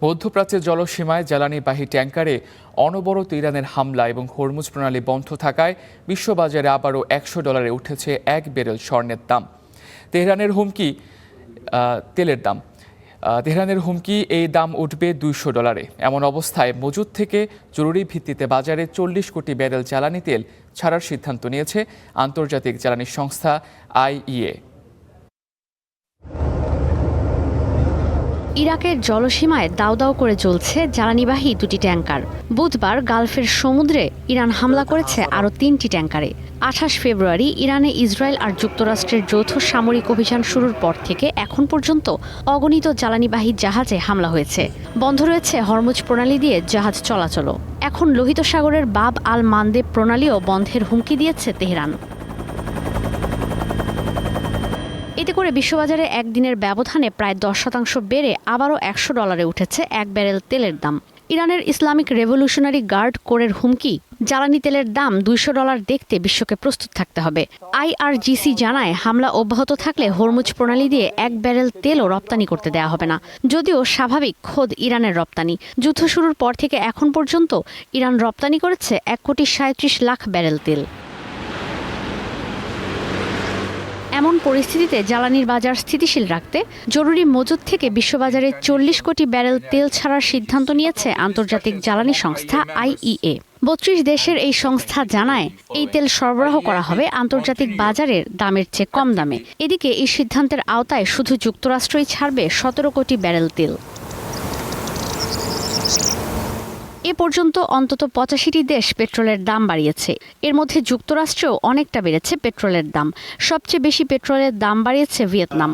মধ্যপ্রাচ্যের জলসীমায় জ্বালানিবাহী ট্যাংকারে অনবরত ইরানের হামলা এবং হরমুজ প্রণালী বন্ধ থাকায় বিশ্ববাজারে আবারও $100 উঠেছে 1 ব্যারেল স্বর্ণের দাম। তেহরানের হুমকি এই দাম উঠবে $200। এমন অবস্থায় মজুদ থেকে জরুরি ভিত্তিতে বাজারে 40 কোটি ব্যারেল জ্বালানি তেল ছাড়ার সিদ্ধান্ত নিয়েছে আন্তর্জাতিক জ্বালানি সংস্থা IEA। ইরাকের জলসীমায় দাউ দাউ করে চলছে জ্বালানিবাহী দুটি ট্যাংকার। বুধবার গালফের সমুদ্রে ইরান হামলা করেছে আরও 3টি ট্যাংকারে। 28 ফেব্রুয়ারি ইরানে ইসরায়েল আর যুক্তরাষ্ট্রের যৌথ সামরিক অভিযান শুরুর পর থেকে এখন পর্যন্ত অগণিত জ্বালানিবাহী জাহাজে হামলা হয়েছে। বন্ধ রয়েছে হরমুজ প্রণালী দিয়ে জাহাজ চলাচলও। এখন লোহিত সাগরের বাব আল মানদেব প্রণালীও বন্ধের হুমকি দিয়েছে তেহরান। এতে করে বিশ্ববাজারে একদিনের ব্যবধানে প্রায় 10% বেড়ে আবারও $100 উঠেছে 1 ব্যারেল তেলের দাম। ইরানের ইসলামিক রেভলিউশনারি গার্ড কোরের হুমকি, জ্বালানি তেলের দাম $200 দেখতে বিশ্বকে প্রস্তুত থাকতে হবে। IRGC জানায়, হামলা অব্যাহত থাকলে হরমুজ প্রণালী দিয়ে 1 ব্যারেল তেলও রপ্তানি করতে দেওয়া হবে না। যদিও স্বাভাবিক খোদ ইরানের রপ্তানি। যুদ্ধ শুরুর পর থেকে এখন পর্যন্ত ইরান রপ্তানি করেছে 1,37,00,000 ব্যারেল তেল। এমন পরিস্থিতিতে জ্বালানির বাজার স্থিতিশীল রাখতে জরুরি মজুদ থেকে বিশ্ববাজারে 40 কোটি ব্যারেল তেল ছাড়ার সিদ্ধান্ত নিয়েছে আন্তর্জাতিক জ্বালানি সংস্থা IEA। 32 দেশের এই সংস্থা জানায়, এই তেল সরবরাহ করা হবে আন্তর্জাতিক বাজারের দামের চেয়ে কম দামে। এদিকে এই সিদ্ধান্তের আওতায় শুধু যুক্তরাষ্ট্রই ছাড়বে 17 কোটি ব্যারেল তেল। এ পর্যন্ত অন্তত 85টি দেশ পেট্রোলের দাম বাড়িয়েছে। এর মধ্যে যুক্তরাষ্ট্রেও অনেকটা বেড়েছে পেট্রোলের দাম। সবচেয়ে বেশি পেট্রোলের দাম বাড়িয়েছে ভিয়েতনাম।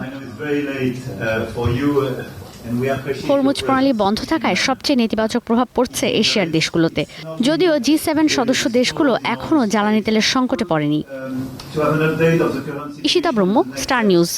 হরমুজ প্রণালী বন্ধ থাকায় সবচেয়ে নেতিবাচক প্রভাব পড়ছে এশিয়ার দেশগুলোতে। যদিও G7 সদস্য দেশগুলো এখনও জ্বালানি তেলের সংকটে পড়েনি। ঈশিতা ব্রহ্ম, স্টার নিউজ।